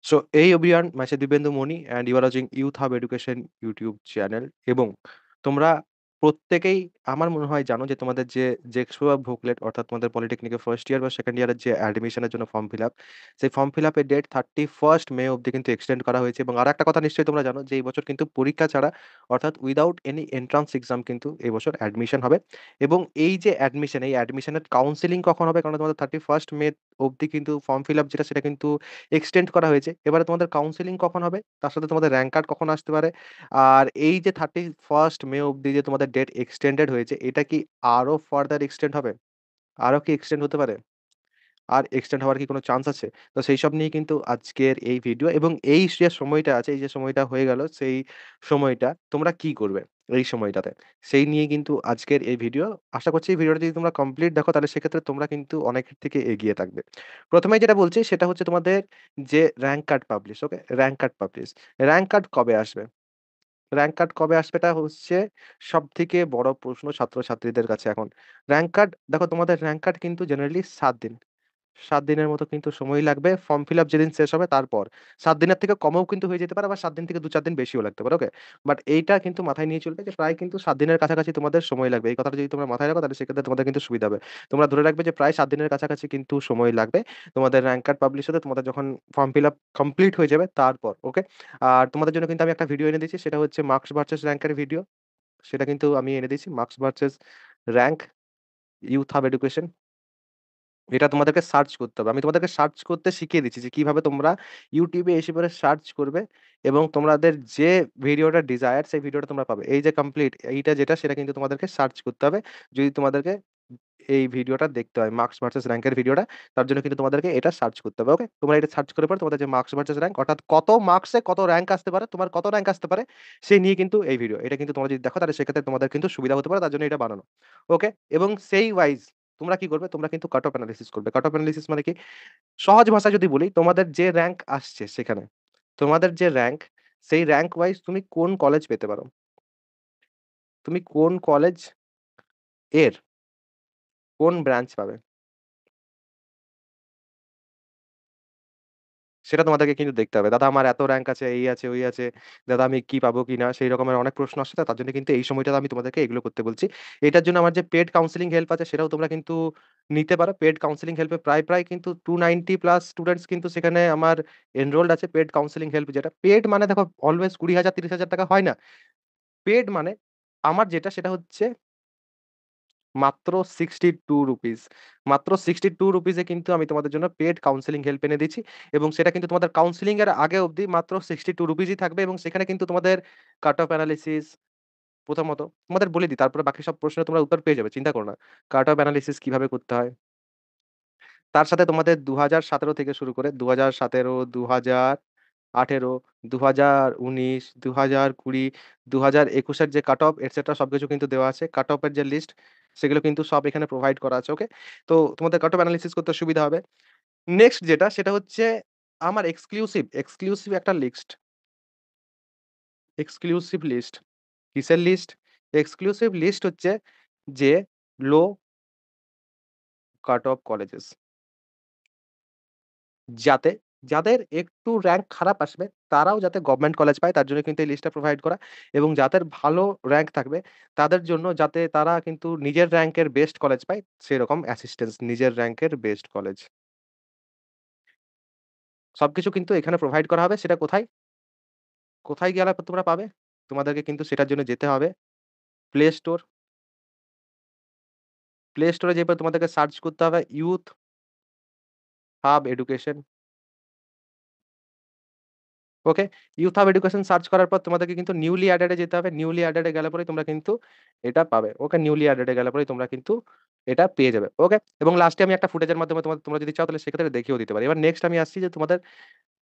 So এই everyone, my Dibyendu Moni and you are watching youth hub education YouTube channel. এবং তোমরা প্রত্যেকেই আমার মনে হয় জানো যে তোমাদের যে জেক্সপো বুকলেট অর্থাৎ তোমাদের পলিটেকনিকের ফার্স্ট ইয়ার বা সেকেন্ড ইয়ারের যে অ্যাডমিশনের জন্য ফর্ম ফিল আপ, সেই ফর্ম ফিল আপের ডেট 31 মে অবধি কিন্তু এক্সটেন্ড করা হয়েছে। এবং আর একটা কথা নিশ্চয়ই তোমরা জানো যে এই বছর কিন্তু পরীক্ষা ছাড়া অর্থাৎ উইদাউট এনি এন্ট্রান্স এক্সাম কিন্তু এই বছর অ্যাডমিশন হবে। এবং এই যে অ্যাডমিশন, এই অ্যাডমিশনের কাউন্সিলিং কখন হবে? কারণ তোমাদের 31 মে অবধি কিন্তু ফর্ম ফিল আপ যেটা সেটা কিন্তু এক্সটেন্ড করা হয়েছে। এবারে তোমাদের কাউন্সেলিং কখন হবে? তার সাথে তোমাদের র‍্যাংক কার্ড কখন আসতে পারে? আর এই যে 31 মে অবধি যে তোমাদের ডেট এক্সটেন্ডেড হয়েছে, এটা কি আরো ফার্দার এক্সটেন্ড হবে? আরো কি এক্সটেন্ড হতে পারে? আর এক্সটেন্ড হওয়ার কি কোনো চান্স আছে? তো সেইসব নিয়ে কিন্তু আজকের এই ভিডিও। এবং এই যে সময়টা আছে, এই যে সময়টা হয়ে গেল, সেই সময়টা তোমরা কি করবে এই সময়টাতে? সেই নিয়ে কিন্তু আজকের এই ভিডিও। আশা করছি এই ভিডিওটা যদি তোমরা কমপ্লিট দেখো তাহলে সেক্ষেত্রে তোমরা কিন্তু অনেকের থেকে এগিয়ে থাকবে। ১ম এই যেটা বলছি সেটা হচ্ছে তোমাদের যে rank card publish, okay? Rank card publish. Rank card কবে আসবে? র‍্যাংক কার্ড কবে আসবে এটা হচ্ছে সবথেকে বড় প্রশ্ন ছাত্রছাত্রীদের কাছে এখন। র‍্যাংক কার্ড দেখো, তোমাদের র‍্যাংক কার্ড কিন্তু জেনারেলি ৭ দিন। ৭ দিনের মতো কিন্তু সময় লাগবে। ফর্ম ফিল আপ যেদিন শেষ হবে তারপর। ৭ দিনের থেকে কমও কিন্তু হয়ে যেতে পারে, আবার ৭ দিন থেকে ২-৪ দিন বেশিও লাগতে পারে। ওকে? বাট এইটা কিন্তু মাথায় নিয়ে চলবে যে প্রায় কিন্তু ৭ দিনের কাছাকাছি তোমাদের সময় লাগবে। এই কথাটা যদি তোমরা মাথায় রাখো তাহলে সেক্ষেত্রে তোমাদের কিন্তু সুবিধা হবে। তোমরা ধরে রাখবে যে প্রায় ৭ দিনের কাছাকাছি কিন্তু সময় লাগবে তোমাদের র‍্যাংক কার্ড পাবলিশ হতে, তোমাদের যখন ফর্ম ফিল আপ কমপ্লিট হয়ে যাবে তারপর। ওকে? আর তোমাদের জন্য কিন্তু আমি একটা ভিডিও এনে দিয়েছি, সেটা হচ্ছে মার্কস ভার্সাস র‍্যাংক এর ভিডিও। সেটা কিন্তু আমি এনে দিয়েছি। Marks versus rank, youth hub education. এটা তোমাদেরকে সার্চ করতে হবে। আমি তোমাদেরকে সার্চ করতে শিখিয়ে দিচ্ছি যে কিভাবে তোমরা YouTube এ এসে পরে সার্চ করবে এবং তোমাদের যে ভিডিওটা ডিজায়ার সেই ভিডিওটা তোমরা পাবে। এই যে কমপ্লিট এইটা যেটা সেটা কিন্তু তোমাদেরকে সার্চ করতে হবে। যদি তোমাদেরকে এই ভিডিওটা দেখতে হয়, মার্কস ভার্সাস র‍্যাংক এর ভিডিওটা, তার জন্য কিন্তু তোমাদেরকে এটা সার্চ করতে হবে। ওকে? তোমরা এটা সার্চ করার পর তোমাদের যে মার্কস ভার্সাস র‍্যাংক অর্থাৎ কত মার্কসে কত র‍্যাংক আসতে পারে, তোমার কত র‍্যাংক আসতে পারে সেই নিয়ে কিন্তু এই ভিডিও। এটা কিন্তু তোমরা যদি দেখো তাহলে সেক্ষেত্রে তোমাদের কিন্তু সুবিধা হতে পারে। তার জন্য এটা বানানো। ওকে? এবং সেই ওয়াইজ তোমরা কি করবে? তোমরা কিন্তু কাট অফ এনালাইসিস করবে। কাট অফ এনালাইসিস মানে কি? সহজ ভাষায় যদি বলি, তোমাদের যে র‍্যাংক আসছে সেখানে, তোমাদের যে র‍্যাংক, সেই র‍্যাংক ওয়াইজ তুমি কোন কলেজ পেতে পারো? তুমি কোন কলেজ এর কোন ব্রাঞ্চ পাবে? সেটা তোমাদেরকে কিন্তু দেখতে হবে। দাদা আমার এত র‍্যাংক আছে, এই আছে, ওই আছে। দাদা আমি কি পাবো কিনা? সেই রকমের অনেক প্রশ্ন আসছে তো, তার জন্য কিন্তু এই সময়টাতে আমি তোমাদেরকে এগুলো করতে বলছি। এটার জন্য আমার যে পেইড কাউন্সেলিং হেল্প আছে সেটাও তোমরা কিন্তু নিতে পারো। পেইড কাউন্সেলিং হেল্পে প্রায় কিন্তু 290 প্লাস স্টুডেন্টস কিন্তু সেখানে আমার এনরোলড আছে পেইড কাউন্সেলিং হেল্প যেটা। পেইড মানে দেখো অলওয়েজ ২০,০০০ ৳৩০,০০০ হয় না। পেইড মানে আমার যেটা সেটা হচ্ছে মাত্র ৳62, মাত্র ৳62 এ কিন্তু আমি তোমাদের জন্য পেইড কাউন্সেলিং হেল্প এনে দিচ্ছি। এবং সেটা কিন্তু তোমাদের কাউন্সেলিং এর আগে অবধি মাত্র ৳62 ই থাকবে। এবং সেখানে কিন্তু তোমাদের কাট অফ এনালাইসিস প্রথমত তোমাদের বলে দিই, তারপরে বাকি সব প্রশ্নের তোমরা উত্তর পেয়ে যাবে। চিন্তা করো না। কাট অফ এনালাইসিস কিভাবে করতে হয়? তার সাথে তোমাদের ২০১৭ থেকে শুরু করে ২০১৭, ২০১৮, ২০১৯, ২০২০, ২০২১ এর যে কাট অফ এটসেট্রা সবকিছু কিন্তু দেওয়া আছে। কাট অফ এর যে লিস্ট সেগুলো কিন্তু সব এখানে প্রোভাইড করা আছে। ওকে? তো তোমাদের কাট অফ এনালাইসিস করতে সুবিধা হবে। নেক্সট যেটা সেটা হচ্ছে আমার এক্সক্লুসিভ একটা লিস্ট। Exclusive list. কিসের লিস্ট? এক্সক্লুসিভ লিস্ট হচ্ছে যে লো কাট অফ কলেজেস। যাতে যাদের একটু র‍্যাংক খারাপ আসবে তারাও যাতে গভর্নমেন্ট কলেজ পায় তার জন্য কিন্তু এই লিস্টটা প্রোভাইড করা। এবং যাদের ভালো র‍্যাংক থাকবে তাদের জন্য যাতে তারা কিন্তু নিজের র‍্যাংকের বেস্ট কলেজ পায় সেরকম অ্যাসিস্ট্যান্স, নিজের র‍্যাংকের বেস্ট কলেজ। সবকিছু কিন্তু এখানে প্রোভাইড করা হবে। সেটা কোথায়? কোথায় গেলে তোমরা পাবে? তোমাদেরকে কিন্তু সেটার জন্য যেতে হবে প্লে স্টোর। প্লে স্টোরে যেয়ে পরে তোমাদেরকে সার্চ করতে হবে ইউথ হাব এডুকেশন। ওকে? ইউথ হাব এডুকেশন সার্চ করার পর তোমাদেরকে কিন্তু নিউলি অ্যাডেড এ যেতে হবে। নিউলি অ্যাডেড এ গেলে পরেই তোমরা কিন্তু এটা পাবে। ওকে? নিউলি অ্যাডেড এ গেলে পরেই তোমরা কিন্তু এটা পেয়ে যাবে। ওকে? এবং লাস্টে আমি একটা ফুটেজের মাধ্যমে তোমরা যদি চাও তাহলে সেক্ষেত্রে দেখিয়েও দিতে পারি। এবার নেক্সট আমি আসছি যে তোমাদের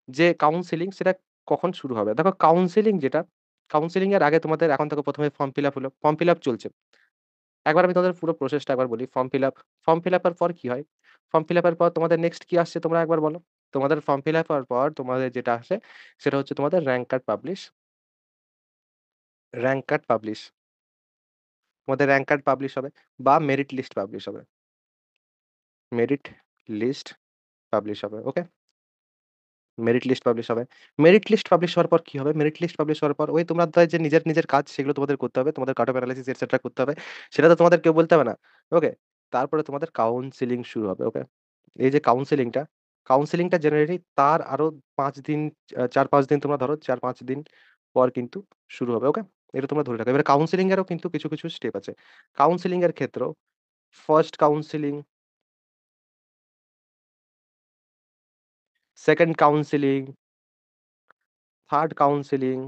যে কাউন্সেলিং সেটা কখন শুরু হবে? দেখো কাউন্সেলিং যেটা, কাউন্সেলিং এর আগে তোমাদের এখন থেকে ১ম এ ফর্ম ফিল আপ হলো। ফর্ম ফিল আপ চলছে। একবার আমি তোমাদের পুরো প্রসেসটা একবার বলি। Form fill up, form fill up এর পর কি হয়? ফর্ম ফিল আপ এর পর তোমাদের নেক্সট কি আসছে তোমরা একবার বলো? তোমাদের ফর্ম ফিল আপ এর পর তোমাদের যেটা আসে সেটা হচ্ছে তোমাদের rank card publish. Rank card publish. তোমাদের র‍্যাংক কার্ড পাবলিশ হবে বা মেরিট লিস্ট পাবলিশ হবে। মেরিট লিস্ট পাবলিশ হবে। ওকে? মেরিট লিস্ট পাবলিশ হবে। মেরিট লিস্ট পাবলিশ হওয়ার পর কি হবে? মেরিট লিস্ট পাবলিশ হওয়ার পর ওই তোমাদের যে নিজের কাজ সেগুলো তোমাদের করতে হবে। তোমাদের কাট অফ এনালাইসিস এটসেট্রা করতে হবে। সেটা তো তোমাদের কেউ বলতে হবে না। ওকে? তারপরে তোমাদের কাউন্সেলিং শুরু হবে। ওকে? এই যে কাউন্সেলিংটা জেনারেলি তার আরো ৫ দিন ৪-৫ দিন তোমরা ধরো ৪-৫ দিন পর কিন্তু শুরু হবে। ওকে? এটা তোমরা ধরে রাখো। এবারে কাউন্সেলিং এরও কিন্তু কিছু স্টেপ আছে। কাউন্সেলিং এর ক্ষেত্রেও first counselling, second counselling, third counselling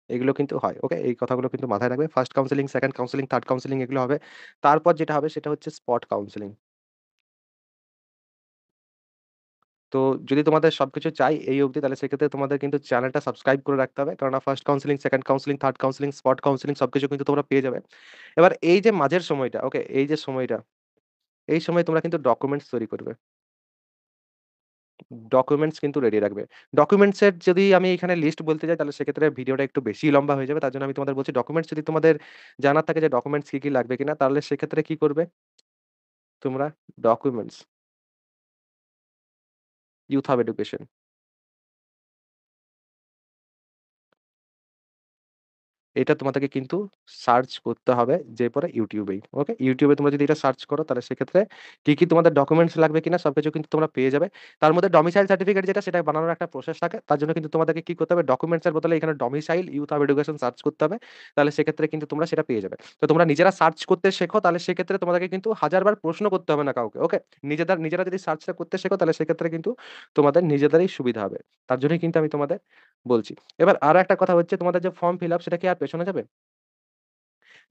এগুলো কিন্তু হয়। ওকে? এই কথাগুলো কিন্তু মাথায় রাখবে। First counselling, second counselling, third counselling এগুলো হবে। তারপর যেটা হবে সেটা হচ্ছে স্পট কাউন্সেলিং। তো যদি তোমাদের সবকিছু চাই এই অবধি তাহলে সেক্ষেত্রে তোমাদের কিন্তু চ্যানেলটা সাবস্ক্রাইব করে রাখতে হবে। কেননা first counselling, second counselling, third counselling, spot counselling সবকিছু কিন্তু তোমরা পেয়ে যাবে। এবার এই যে মাঝের সময়টা, ওকে? এই যে সময়টা, এই সময় তোমরা কিন্তু ডকুমেন্টস তৈরি করবে। ডকুমেন্টস কিন্তু রেডি রাখবে। ডকুমেন্টস এর যদি আমি এখানে লিস্ট বলতে যাই তাহলে সেক্ষেত্রে ভিডিওটা একটু বেশিই লম্বা হয়ে যাবে। তার জন্য আমি তোমাদের বলছি ডকুমেন্টস যদি তোমাদের জানা থাকে যে ডকুমেন্টস কি লাগবে কিনা তাহলে সেক্ষেত্রে কি করবে? তোমরা ডকুমেন্টস, ইউথ হাব এডুকেশন এটা তোমাদেরকে কিন্তু সার্চ করতে হবে যে পরে ইউটিউবেই। ওকে? ইউটিউবে তোমরা যদি এটা সার্চ করো তাহলে সেক্ষেত্রে কি তোমাদের ডকুমেন্টস লাগবে কিনা সবকিছু কিন্তু তোমরা পেয়ে যাবে। তার মধ্যে ডমিসাইল সার্টিফিকেট যেটা সেটা বানানোর একটা প্রসেস থাকে। তার জন্য কিন্তু তোমাদেরকে কি করতে হবে ডকুমেন্টস এর বদলে এখানে domicile youth hub education search করতে হবে। তাহলে সেক্ষেত্রে কিন্তু তোমরা সেটা পেয়ে যাবে। তো তোমরা নিজেরা সার্চ করতে শেখো তাহলে সেক্ষেত্রে তোমাদেরকে কিন্তু হাজার বার প্রশ্ন করতে হবে না কাউকে। ওকে? নিজেরা যদি সার্চটা করতে শেখো তাহলে সেক্ষেত্রে কিন্তু তোমাদের নিজেদেরই সুবিধা হবে। তার জন্যই কিন্তু আমি তোমাদের বলছি। এবার আরো একটা কথা হচ্ছে তোমাদের যে ফর্ম ফিল আপ সেটা কি আর পেছনে যাবে?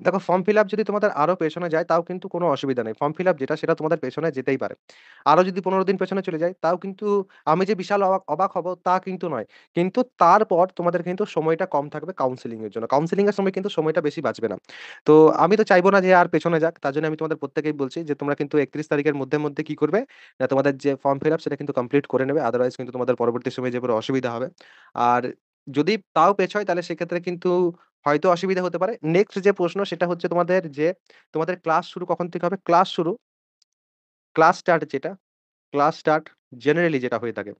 দেখো ফর্ম ফিল আপ যদি তোমাদের আরো পেছনে যায় তাও কিন্তু কোনো অসুবিধা নেই। ফর্ম ফিল আপ যেটা সেটা তোমাদের পেছনে যেতেই পারে। আরো যদি ১৫ দিন পেছনে চলে যায় তাও কিন্তু আমি যে বিশাল অবাক হব তা কিন্তু নয়। কিন্তু তারপর তোমাদের কিন্তু সময়টা কম থাকবে কাউন্সেলিং এর জন্য। কাউন্সেলিং এর সময় কিন্তু সময়টা বেশি বাঁচবে না। তো আমি তো চাইবো না যে আর পেছনে যাক। তার জন্য আমি তোমাদের প্রত্যেককেই বলছি যে তোমরা কিন্তু ৩১ তারিখের মধ্যে কি করবে? না তোমাদের যে ফর্ম ফিল আপ সেটা কিন্তু কমপ্লিট করে নেবে। আদারওয়াইজ কিন্তু তোমাদের পরবর্তী সময়ে যেয়ে পরে অসুবিধা হবে। আর যদি তাও পেছয় তাহলে সেক্ষেত্রে কিন্তু হয়তো অসুবিধা হতে পারে। নেক্সট যে প্রশ্ন সেটা হচ্ছে তোমাদের যে তোমাদের ক্লাস শুরু কখন থেকে হবে? ক্লাস স্টার্ট যেটা, ক্লাস স্টার্ট জেনারেলি যেটা হয়ে থাকে।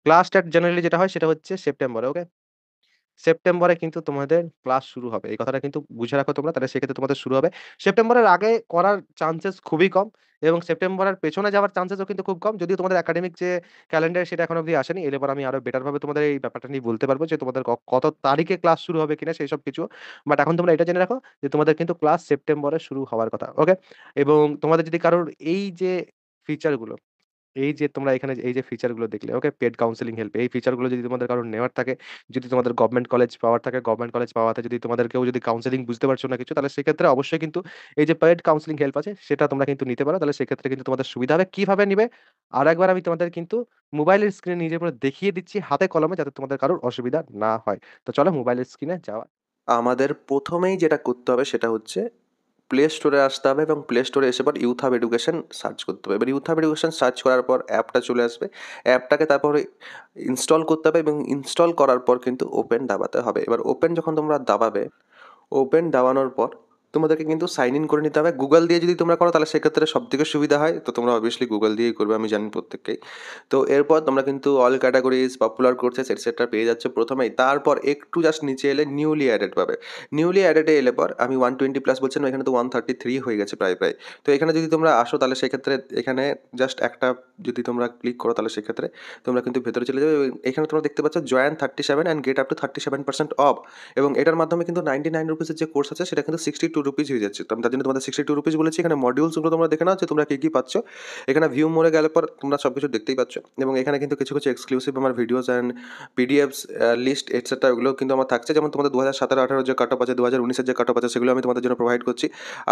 ক্লাস স্টার্ট জেনারেলি যেটা হয় সেটা হচ্ছে সেপ্টেম্বরে, ওকে? সেপ্টেম্বরে কিন্তু তোমাদের ক্লাস শুরু হবে। এই কথাটা কিন্তু বুঝে রাখো তোমরা। তাহলে সেক্ষেত্রে তোমাদের শুরু হবে। সেপ্টেম্বরের আগে করার চান্সেস খুবই কম এবং সেপ্টেম্বরের পেছনে যাওয়ার চান্সেসও কিন্তু খুব কম। যদিও তোমাদের একাডেমিক যে ক্যালেন্ডার সেটা এখনো অব্দি আসেনি। এলে পরে আমি আরো বেটার ভাবে তোমাদের এই ব্যাপারটা নিয়ে বলতে পারবো যে তোমাদের কত তারিখে ক্লাস শুরু হবে কিনা সেইসব কিছু। বাট এখন তোমরা এটা জেনে রাখো যে তোমাদের কিন্তু ক্লাস সেপ্টেম্বরে শুরু হওয়ার কথা। ওকে? এবং তোমাদের যদি কারোর এই যে ফিচার গুলো এই যে তোমরা এখানে এই যে ফিচার গুলো দেখলে, ওকে? Paid counselling help. এই ফিচার গুলো যদি তোমাদের কারো নেওয়ার থাকে, যদি তোমাদের গভর্নমেন্ট কলেজ পাওয়ার থাকে, গভর্নমেন্ট কলেজ পাওয়াতে যদি তোমাদের কেউ যদি কাউন্সেলিং বুঝতে পারছো না কিছু, তাহলে সেক্ষেত্রে অবশ্যই কিন্তু এই যে পেইড কাউন্সেলিং হেল্প আছে, সেটা তোমরা কিন্তু নিতে পারো। তাহলে সেক্ষেত্রে কিন্তু তোমাদের সুবিধা হবে। কিভাবে নিবে? আরেকবার আমি তোমাদের কিন্তু মোবাইলের স্ক্রিনে নিজের উপরে দেখিয়ে দিচ্ছি হাতে কলমে যাতে তোমাদের কারোর অসুবিধা না হয়। তো চলো মোবাইলের স্ক্রিনে যাওয়া আমাদের ১ম এই যেটা করতে হবে সেটা হচ্ছে প্লে স্টোরে আসতে হবে এবং প্লে স্টোরে এসে পর ইউথ হাব এডুকেশন সার্চ করতে হবে। এবার ইউথ হাব এডুকেশন সার্চ করার পর অ্যাপটা চলে আসবে। অ্যাপটাকে তারপরে ইনস্টল করতে হবে এবং ইনস্টল করার পর কিন্তু ওপেন দাবাতে হবে। এবার ওপেন যখন তোমরা দাবাবে, ওপেন দাবানোর পর তোমাদেরকে কিন্তু সাইন ইন করে নিতে হবে। গুগল দিয়ে যদি তোমরা করো তাহলে সেক্ষেত্রে সবথেকে সুবিধা হয়। তো তোমরা অবভিয়াসলি গুগল দিয়েই করবে আমি জানি প্রত্যেককেই। তো এরপর তোমরা কিন্তু all categories, popular courses etcetera পেয়ে যাচ্ছ ১ম এই। তারপর একটু জাস্ট নিচে এলে নিউলি অ্যাডেড পাবে। নিউলি অ্যাডেড এ এলে পর আমি 120 প্লাস বলছিলাম, এখানে তো 133 হয়ে গেছে প্রায়। তো এখানে যদি তোমরা আসো তাহলে সেক্ষেত্রে এখানে জাস্ট একটা যদি তোমরা ক্লিক করো তাহলে সেক্ষেত্রে তোমরা কিন্তু ভেতরে চলে যাবে এবং এখানে তোমরা দেখতে পাচ্ছ join 37 and get up to 37% of. এবং এটার মাধ্যমে কিন্তু 99 রুপিসের যে কোর্স আছে সেটা কিন্তু 62 রুপিস হয়ে যাচ্ছে। তো আমি তার জন্য তোমাদের 62 রুপিস বলেছি। এখানে মডিউলসগুলো তোমরা দেখে নাও যে তোমরা কী পাচ্ছ। এখানে ভিউ মোড়ে গেলে পর তোমরা সব কিছু দেখতেই পাচ্ছ এবং এখানে কিন্তু কিছু এক্সক্লুসিভ আমার videos and PDFs list etcetera ওগুলো কিন্তু আমার থাকছে। যেমন তোমাদের 2017-18 যে কাট অফ আছে, 2019-এর যে কাট অফ আছে সেগুলো আমি তোমাদের জন্য প্রোভাইড করছি।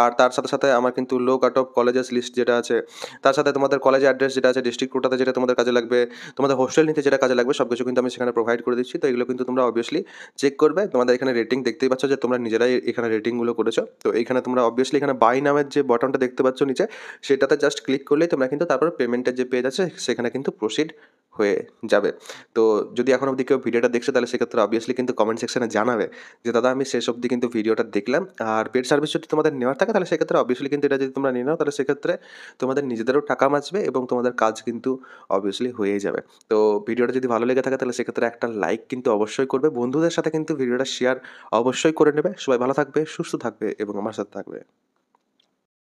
আর তার সাথে আমার কিন্তু লো কাট অফ কলেজেস লিস্ট যেটা আছে, তার সাথে তোমাদের কলেজ অ্যাড্রেস যেটা আছে, ডিস্ট্রিক্ট কোটাতে যেটা তোমাদের কাজে লাগবে, তোমাদের হোস্টেল নিতে যেটা কাজে লাগবে সব কিছু কিন্তু আমি সেখানে প্রোভাইড করে দিচ্ছি। তো এগুলো কিন্তু তোমরা অবভিয়াসলি চেক করবে। তোমাদের এখানে রেটিং দেখতেই পাচ্ছ যে তোমরা নিজেরাই এখানে রেটিংগুলো করেছো। তো এইখানে তোমরা অবভিয়াসলি এখানে বাই নামের যে বাটনটা দেখতে পাচ্ছ নিচে, সেটাতে জাস্ট ক্লিক করলেই তোমরা কিন্তু তারপর পেমেন্টের যে পেজ আছে সেখানে কিন্তু প্রসিড হয়ে যাবে। তো যদি এখন অবধি কেউ ভিডিওটা দেখছো তাহলে সেক্ষেত্রে অবভিয়াসলি কিন্তু কমেন্ট সেকশনে জানাবে যে, দাদা আমি শেষ অবধি কিন্তু ভিডিওটা দেখলাম। আর পেইড সার্ভিস যদি তোমাদের নেওয়ার থাকে তাহলে সেক্ষেত্রে অবভিয়াসলি কিন্তু এটা যদি তোমরা নিয়ে নাও তাহলে সেক্ষেত্রে তোমাদের নিজেদেরও টাকা বাঁচবে এবং তোমাদের কাজ কিন্তু অবভিয়াসলি হয়েই যাবে। তো ভিডিওটা যদি ভালো লেগে থাকে তাহলে সেক্ষেত্রে একটা লাইক কিন্তু অবশ্যই করবে। বন্ধুদের সাথে কিন্তু ভিডিওটা শেয়ার অবশ্যই করে নেবে। সবাই ভালো থাকবে, সুস্থ থাকবে এবং আমার সাথে থাকবে।